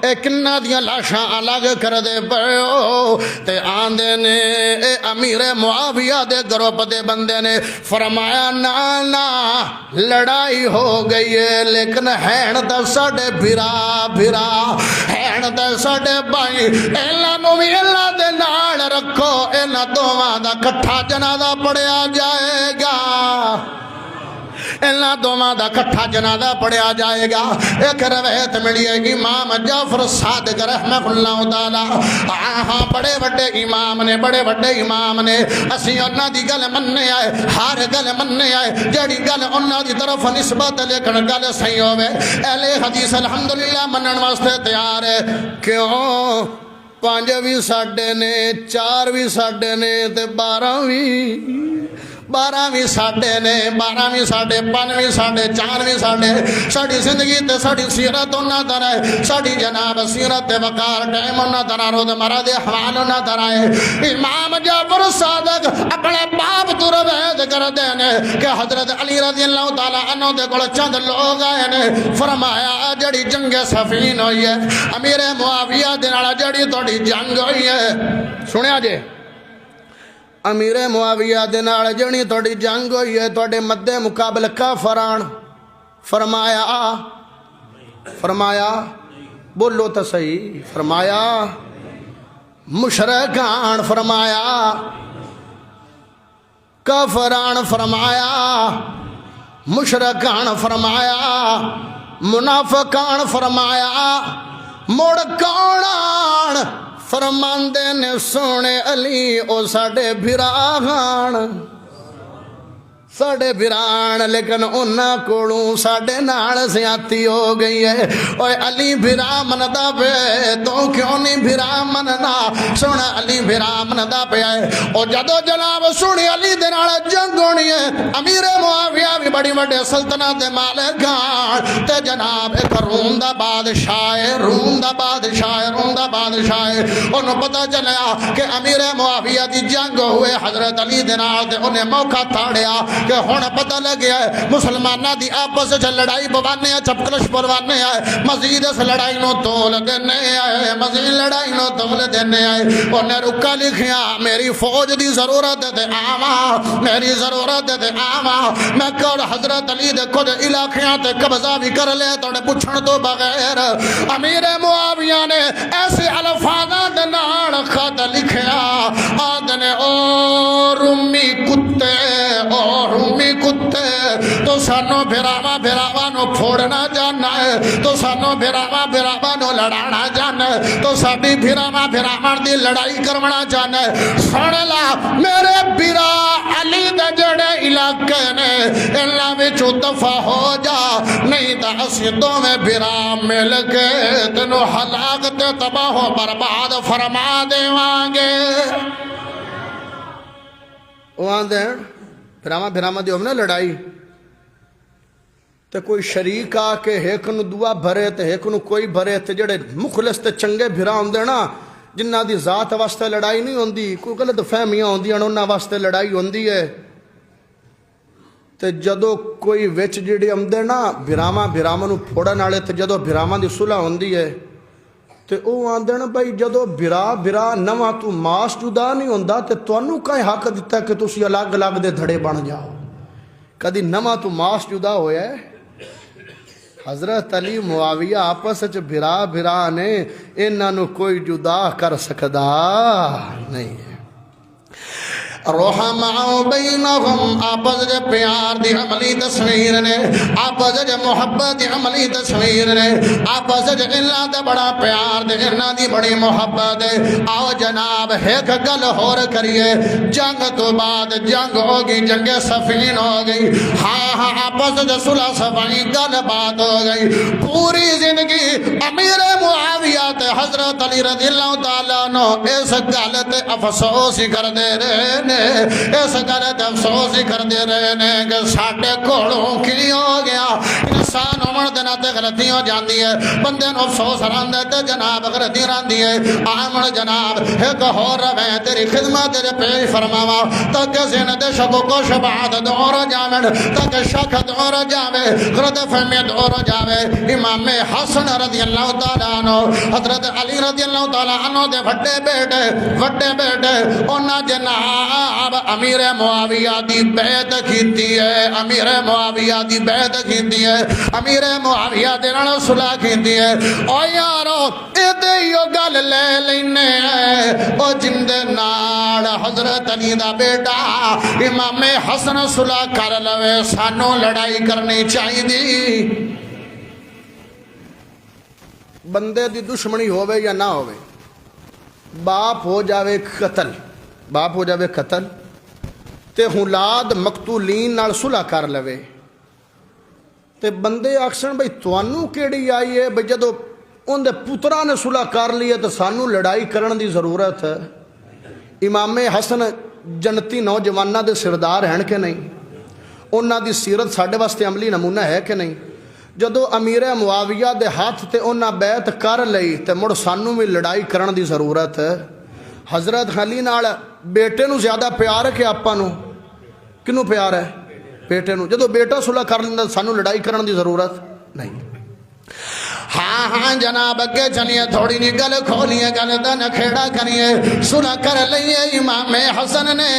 ایک نہ دیا لاشاں الگ کر دے بہو تے آدھنے اے امیر معاویہ دے گروپ دے بندے نے فرمایا نانا لڑائی ہو گئی ہے لیکن ہین دا ساڑے بھرا ہین دے ساڑے بائی ایلہ نو بھی اللہ دے نال رکھو ایلہ دوواں دا کٹھا جنازہ پڑیا جائے گا اللہ دوما دا کٹھا جنازہ پڑھیا جائے گا ایک روایت ملی ہے امام جعفر صادق رحمہ اللہ تعالی ہاں بڑے بڑے امام نے اسی انہاں دی گل مننے آئے ہر گل مننے آئے جڑی گل انہاں دی طرف نسبت لیکن گل صحیح ہوئے اہل حدیث الحمدللہ منن واسطے تیار ہے کیوں 5 بھی ساڈے نے 4 بھی ساڈے نے تے 12 بھی ساڈے نے 12 بھی ساڈے 5 بھی ساڈے 4 بھی ساڈے ساڈی زندگی تے ساڈی سیرت انہاں دا رہے ساڈی جناب سیرت تے وقار ٹائم انہاں دا رہے روز مرا دے حوال انہاں دا رہے امام جعفر صادق اپنے باپ تو روایت کر دے نے کہ حضرت علی رضی اللہ تعالیٰ عنہ دے کول چند لوگ آئے نے فرمایا جڑی جنگ صفین ہوئی ہے امیر معاویہ دے نال جڑی تہاڈی جنگ ہوئی ہے سنیا جے امیر معاویہ دے نال جڑی تہاڈی جنگ ہوئی ہے تہاڈے مد مقابل کافران فرمایا بولو تو صحیح فرمایا مشرکان فرمایا کافران فرمایا مشرکان فرمایا منافقان فرمایا مڑ کونان فرماندے نے سونے علی او ساڈے بھران لیکن انہاں کولوں ساڈے نال زیادتی ہو گئی ہے اوے علی بھرا مندا پے تو کیوں نہیں بھرا مننا سونا علی بھرا مندا پیا ہے او جدو جناب سونی علی دے نال جنگ ہونی ہے امیر معاویہ بھی بڑی بڑے سلطنت دے مالک تے جناب ایک روم دا بادشاہ انہوں پتہ چلیا کہ امیر معاویہ دی جنگ ہوئے حضرت علی دے نال تے انہیں موقع تھاڑیا کہ ہون پتہ لگیا ہے مسلمانہ دی آپس سے لڑائی بوانے ہیں چپکلش پروانے ہیں مزید اس لڑائی نو تول دینے آئے مزید لڑائی نو تول دینے آئے انہیں رکا لکھیا میری فوج دی ضرورت دے آما میری ضرورت دے آما میں کڑ حضرت علی دے کچھ علاقیاں تے قبضہ بھی کر لے توڑے پچھن تو بغیر امیر معاویہ نے ایسے الفاظہ دے نار خط لکھیا آدھنے او رومی کتے تو سانو بھراوا نو پھوڑنا جانا ہے تو سانو بھراوا نو لڑانا جانا ہے تو ساڑی بھراوا دی لڑائی کروانا جانا ہے سن لا میرے بھرا علی دے جڑے علاقے نے اللہ میں چو دفع ہو جا نہیں تا اسیدوں میں بھرا مل کے تنو ہلاک تے تباہ و برباد فرما دے وانگے وہاں دیں بھراما دی ہومنے لڑائی تے کوئی شریک آ کے ایک نو دعا بھرے تے ایک نو کوئی بھرے تے جڑے مخلص تے چنگے بھرا ہوندے نا جنہ دی ذات واسطے لڑائی نہیں ہوندی کوئی غلط فہمیاں ہوندی ہیں انہاں واسطے لڑائی ہوندی ہے تے جدو کوئی وچ جڑے آمدے نا بھراما نو پھوڑن والے تے جدو بھراما دی صلح ہوندی ہے تے او آندے نا بھائی جدو بھرا نواں تو ماس جدا نہیں ہوندا تے تانوں کہیں حق دتا کہ تسی الگ الگ دے دھڑے بن جاؤ کدی نواں تو ماس جدا ہویا ہے حضرت علی معاویہ آپس وچ بھرا نے انہاں نو کوئی جدا کر سکدا نہیں ہے رحماء بینہم آپس جے پیار دی عملی تصویر نے آپس جے محبت دی عملی تصویر نے آپس جے اللہ دا بڑا پیار دے اللہ دی بڑی محبت دے آؤ جناب ایک گل ہور کریے جنگ تو بعد جنگ ہوگی جنگ صفین ہو گئی ہاں آپس جے صلح صفائی گل بات ہو گئی پوری زندگی امیر معاویہ تے حضرت علی رضی اللہ تعالیٰ عنہ اس گل تے افسوس ہی کر دے رہے اس غلط افسوس ہی کر دے رہے نے کہ ساڑھے کوڑوں کی ہو گیا انسان عمر دینا تے غلطی ہو جاندی ہے بندے نو افسوس راندے تے جناب غلطی راندی ہے آمن جناب ایک ہو روے تیری خدمت تیرے پیش فرماوا تاک زین دے شکو کو شبعات دور جاویں تاک شک دور جاوے غلط فہمی دور جاوے امام حسن رضی اللہ تعالیٰ عنہ حضرت علی رضی اللہ تعالیٰ عنہ دے وڈے بیٹے انہاں جناب امیر معاویہ دی بیعت کیتی ہے امیر معاویہ دی بیعت کیتی ہے امیر معاویہ دے نال صلح کیتی ہے او یارو ایدے یو گل لے لینے او جن دے نال حضرت علی دا بیٹا امام حسن صلح کر لوے سانو لڑائی کرنی چاہی دی بندے دی دشمنی ہووے یا نہ ہووے باپ ہو جاوے قتل تے اولاد مقتولین نال صلح کر لوے تے بندے آکسن بھئی توانوں کیڑی آئی ہے بھئی جدو ان دے پترا نے صلح کر لی ہے تو سانو لڑائی کرن دی ضرورت ہے؟ امام حسن جنتی نوجوانوں دے سردار ہیں کہ نہیں؟ انہاں دی سیرت ساڈے واسطے عملی نمونہ ہے کہ نہیں؟ جدو امیر معاویہ دے ہاتھ تے انہاں بیعت کر لئی تے مڑ سانو بھی لڑائی کرن دی ضرورت ہے؟ حضرت علی نال بیٹے نو زیادہ پیار ہے کہ آپا نو؟ کنوں پیار ہے؟ بیٹے نو۔ جدو بیٹا صلح کر لیندا سانو لڑائی کرن دی ضرورت نہیں۔ ہاں جناب اگے چلیے، تھوڑی نی گل کھولیے، گل دا نکھیڑا کریے۔ صلح کر لئیے امام حسن نے۔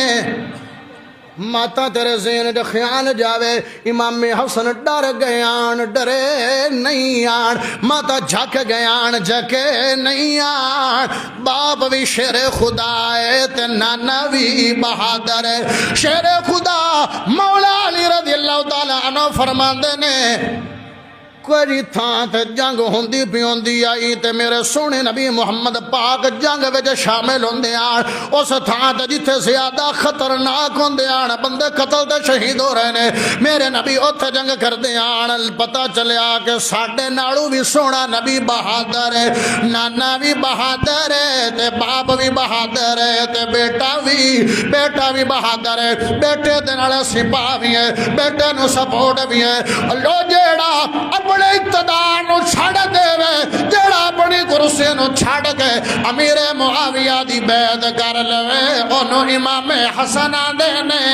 ماتا تیرے ذہن دے خیال جاوے امام حسن ڈر گیان، ڈرے نہیں آن۔ ماتا جھک گیان، جھکے نہیں آن۔ باپ بھی شیر خدا ہے تے نانا بھی بہادر ہے۔ شیر خدا مولا علی رضی اللہ تعالیٰ عنہ فرماندے نے کوئی تھان تے جنگ ہوندی پیوندی آئی تے میرے سونے نبی محمد پاک جنگ وچ شامل ہوندے آن۔ اس تھان تے جتھے زیادہ خطرناک ہوندے آن، بندے قتل تے شہید ہو رہے نے، میرے نبی اوتھے جنگ کردے آن۔ پتہ چلیا کہ ساڈے نالوں بھی سونا نبی بہادر ہے، نانا بھی بہادر ہے تے باپ بھی بہادر ہے تے بیٹا بھی بہادر ہے۔ بیٹے دے نال سپاہ بھی ہے، بیٹے نو سپورٹ بھی ہے۔ لو جیڑا اپنے اقتدار نو چھڑ دے وے، جڑا اپنی کرسی نو چھڑ کے امیر معاویہ دی بیعت کر لوے، انہوں امام حسن آندے نے۔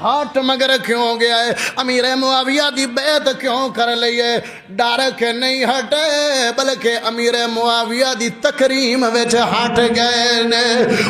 ہاتھ مگر کیوں گیا ہے؟ امیر معاویہ دی بیعت کیوں کر لئیے؟ ڈر کے نہیں ہٹے بلکہ امیر معاویہ دی تکریم وچ ہٹ گئے نے۔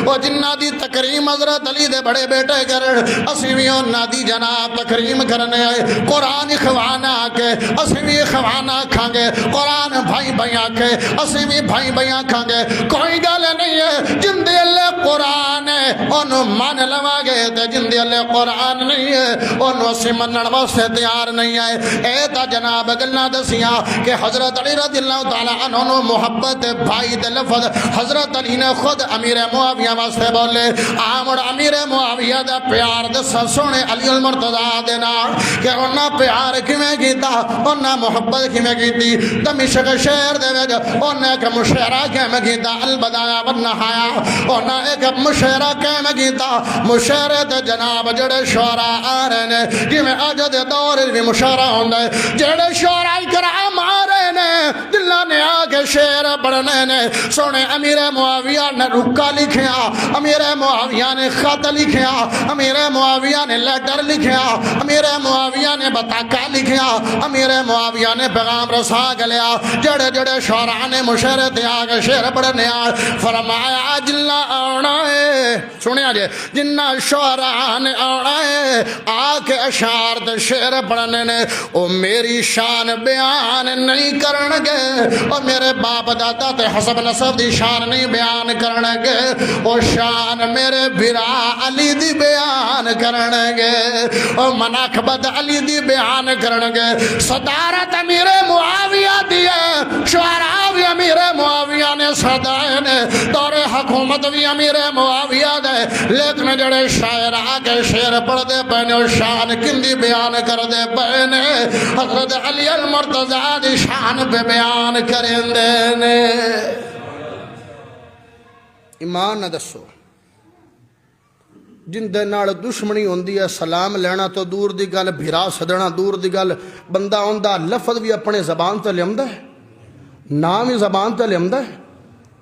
وہ جنہ دی تکریم حضرت علی دے بڑے بیٹے کرن، اسی بھی انہاں دی جناب تکریم کرنے آئے۔ قرآن اخوانا کے اسی بھی اخوانا کھاں گے، قرآن بھائی بھائیاں کے اسی بھی بھائی بھائیاں کھاں گے۔ کوئی گل نہیں ہے، جن دے اللہ قرآن ہے انہوں مان لوا گے تے جن دے اللہ قرآن نہیں ہے انہوں سے منن واسطے تیار نہیں ہے۔ اے تا جناب گلنا دسیاں کہ حضرت علی رضی اللہ تعالیٰ عنہ محبت بھائی دے لفظ حضرت علی نے خود امیر معاویہ واسطے بولے۔ آمڑ امیر معاویہ دا پیار دسا سونے علی المرتضیٰ دے نال کہ انہاں پیار کیویں کیتا، انہاں محبت کیویں کیتی۔ دمشق شہر دے وچ انہاں ایک مشاعرہ کیویں کیتا، البدایہ والنہایہ، انہاں ایک مشاعرہ کیویں کیتا۔ مشاعرے تے جناب جڑے شعراء آ رہے نے، جویں اج دے دور بھی مشاعرہ ہوندا ہے، جڑے شعراء کرام آ رہے نے جنہاں نے آ کے شعر پڑھنے نے، سونے امیر معاویہ نے رکا لکھیا، امیر معاویہ نے خط لکھیا، امیر معاویہ نے لیٹر لکھیا، امیر معاویہ نے بطاقہ لکھیا، امیر معاویہ نے پیغام رسا گلیا۔ جڑے جڑے شعراء نے مشاعرے تے آ کے شعر پڑھنے آ، فرمایا جنہ آنا ہے، سنیا جے جنہ شعراء نے آنا ہے آ کے اشعار تے شعر پڑھنے نے، او میری شان بیان نہیں کرنگے، او میرے باپ دادا تے حسب نسب دی شان نہیں بیان کرنگے، او شان میرے بھرا علی دی بیان کرنگے، او مناقبت علی دی بیان کرنگے۔ صدارت امیر معاویہ دی ہے، شعراء بھی امیر معاویہ نے صدائے نے، دور حکومت بھی امیر معاویہ دے، لیکن جڑے شاعر آگے شعر پڑھ دے پہنے اور شان کندی بیان کر دے پہنے، حضرت علی المرتضیٰ دی شان پہ بیان کریں دینے۔ ایمان نہ دسو، جن دے نال دشمنی ہوندی ہے سلام لینا تو دور دی گل، بھرا سدنا دور دی گل، بندہ ہوندہ لفظ بھی اپنے زبان تے لیندہ ہے، نام ہی زبان تے لیندہ ہے۔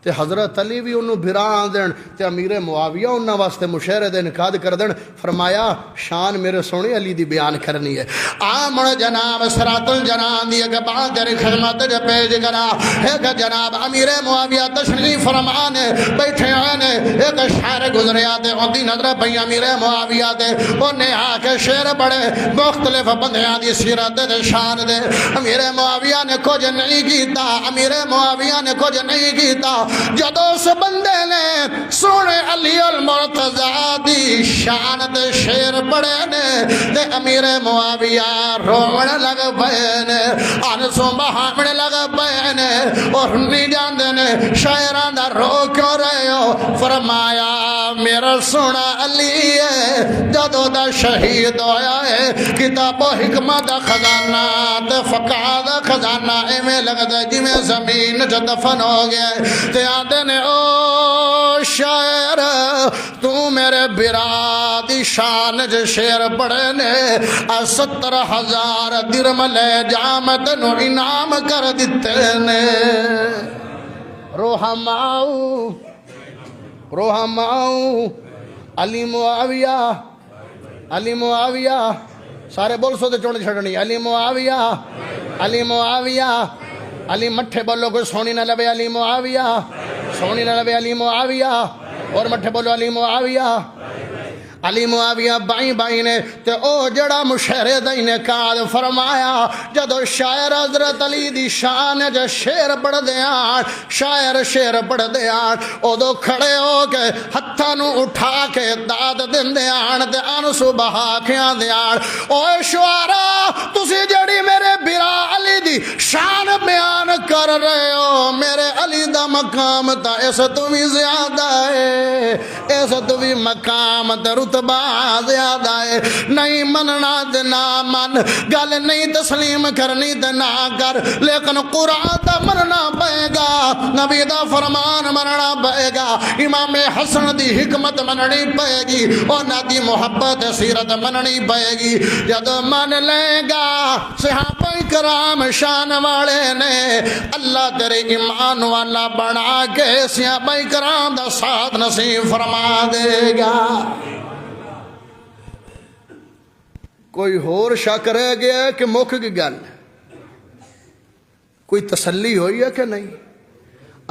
تے حضرت علی بھی انہوں بھرا آن دین تے امیر معاویہ انہوں واسطے مشاعرے دے انعقاد کر دین، فرمایا شان میرے سونے علی دی بیان کرنی ہے۔ آمن جناب صراط الجنان دی اگہ بات تیری خدمت جے پیج کرا، ایک جناب امیر معاویہ تشریف فرمانے بیٹھے آنے، ایک شعر گزریا دے اندی نظر پئی امیر معاویہ دے، انہیں آ کے شعر پڑے مختلف بندیاں دی سیرت دے شان دے۔ امیر معاویہ نے کچھ نہیں کیتا، امیر معاویہ نے کچھ نہیں کیتا، جدو اس بندے نے سونے علی المرتضیٰ دی شان دے شعر پڑے نے تے امیر معاویہ رومن لگ پئے نے، آنسوں بہامن لگ پئے نے، اور نہیں جاندے نے شاعران دا رو کیوں رہے ہو؟ فرمایا میرا سونا علی ہے جدو دا شہید ہویا ہے کتاب و حکمت دا خزانہ تے فقہ دا خزانہ ایویں لگدا جی میں زمین چ دفن ہو گیا تے آندے نے او شاعر تو میرے برا دی شان چ شعر پڑھے نے 70,000 درم لے جا میں تینو انعام کر دتے نے روحماؤ علی معاویہ سارے بول سو تے چوڑ چھڑنی علی معاویہ علی مٹھے بولو کوئی سونی نہ لبے علی معاویہ اور مٹھے بولو علی معاویہ بائیں نے تے او جڑا مشہرے دین کاد فرمایا جدو شاعر حضرت علی دی شان جا شعر پڑھ دیاں شعر پڑھ دیاں او دو کھڑے ہو کے ہتھاں نو اٹھا کے داد دین دیاں تے انسو بہا کھیاں دیاں او شعرا تسی جڑی میرے برا علی دی شان بیان کر رہے ہو میرے علی دا مقام تا اس تو بھی زیادہ ہے اس تو بھی مقام تے رتبہ زیادہ ہے نہیں مننا تے نہ من گل نہیں تسلیم کرنی تے نہ کر لیکن قرآن دا مننا پائے گا نبی دا فرمان مننا پائے گا امام حسن دی حکمت مننی پائے گی اونا دی محبت سیرت مننی پائے گی جد من لے گا صحابہ کرام شان والے نے اللہ تیرے ایمان والا بنا کے صحابہ کرام دا ساتھ نصیب فرما دے گا کوئی ہور شک رہ گیا ہے کہ مک کی گل کوئی تسلی ہوئی ہے کہ نہیں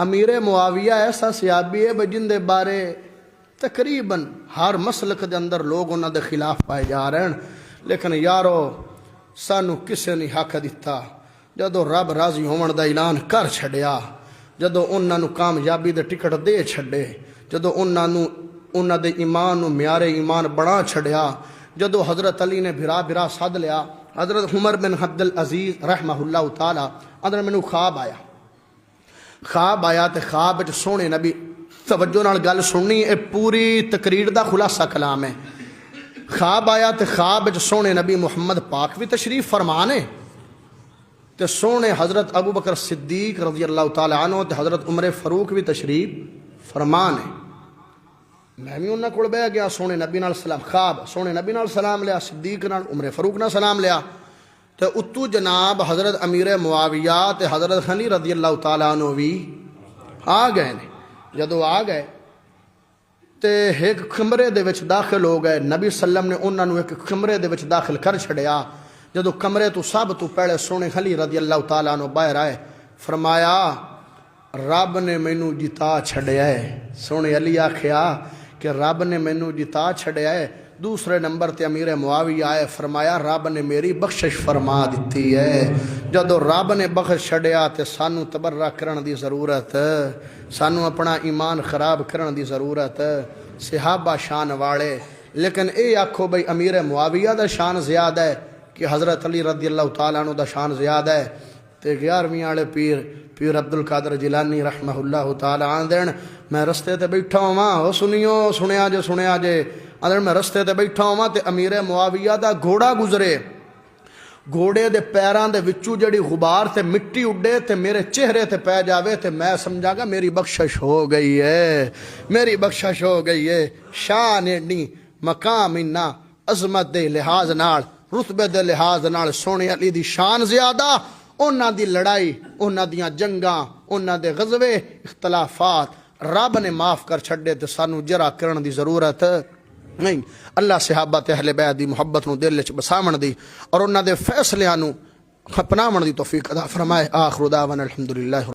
امیر معاویہ ایسا صحابی ہے جن دے بارے تقریباً ہر مسلک دے اندر لوگ انہاں دے خلاف پائے جا رہے ہیں لیکن یارو سانو کسے نہیں حق دیتا جدو رب راضی ہون دا اعلان کر چھڑیا جدو انہاں نو کامیابی دے ٹکٹ دے چھڑے جدو انہاں دے ایمان نو معیار ایمان بڑا چھڑیا جدو حضرت علی نے بھرا سد لیا حضرت عمر بن عبدالعزیز رحمہ اللہ تعالی اندر میں خواب آیا تے خواب وچ سونے نبی توجہ نال گل سننی اے پوری تقریر دا خلاصہ کلام ہے خواب آیا تے خواب وچ سونے نبی محمد پاک بھی تشریف فرمانے تے سونے حضرت ابو بکر صدیق رضی اللہ تعالی عنہ تے حضرت عمر فاروق بھی تشریف فرمانے میں بھی انہاں کول بیٹھ گیا سونے نبی نال سلام خواب سونے نبی نال سلام لیا صدیق نال عمر فاروق نال سلام لیا تے اتو جناب حضرت امیر معاویہ تے حضرت علی رضی اللہ تعالیٰ عنہ بھی آ گئے نے جدو آ گئے تے ایک کمرے دے وچ داخل ہو گئے نبی صلی اللہ علیہ وسلم نے انہاں نو ایک کمرے دے وچ داخل کر چھڑیا جدو کمرے تو سب تو پہلے سونے علی رضی اللہ تعالیٰ عنہ باہر آئے فرمایا رب نے مینوں جتا چھڑیا ہے سونے علی آکھیا کہ رب نے مینوں جتا چھڑیا ہے دوسرے نمبر تے امیر معاویہ آئے فرمایا رب نے میری بخشش فرما دیتی ہے جدو رب نے بخش چھڑیا تے سانو تبرہ کرن دی ضرورت سانو اپنا ایمان خراب کرن دی ضرورت صحابہ شان والے لیکن اے آکھو بھئی امیر معاویہ دا شان زیادہ ہے کہ حضرت علی رضی اللہ تعالیٰ عنہ دا شان زیادہ ہے تے 11ویں والے پیر عبدالقادر جیلانی رحمہ اللہ تعالیٰ آندین میں رستے تے بیٹھا ہوں سنیا جے آندین میں رستے تے بیٹھا ہوں تے امیر معاویہ دا گھوڑا گزرے گھوڑے دے پیران دے وچو جڑی غبار تے مٹی اڈے تے میرے چہرے تے پہ جاوے تے میں سمجھا گا میری بخشش ہو گئی ہے شان انی مقام انا عظمت دے لحاظ نال رتبے دے لحاظ نال سونے علی دی شان زیادہ انہاں دی لڑائی انہاں دیاں جنگاں انہاں دے غزوے اختلافات رب نے معاف کر چھڑے تے سانو جرا کرن دی ضرورت نہیں اللہ صحابہ تے اہل بیت دی محبت نو دل وچ بساون دی اور انہاں دے فیصلیاں نو اپناون دی توفیق عطا فرمائے آخر دعوانا الحمدللہ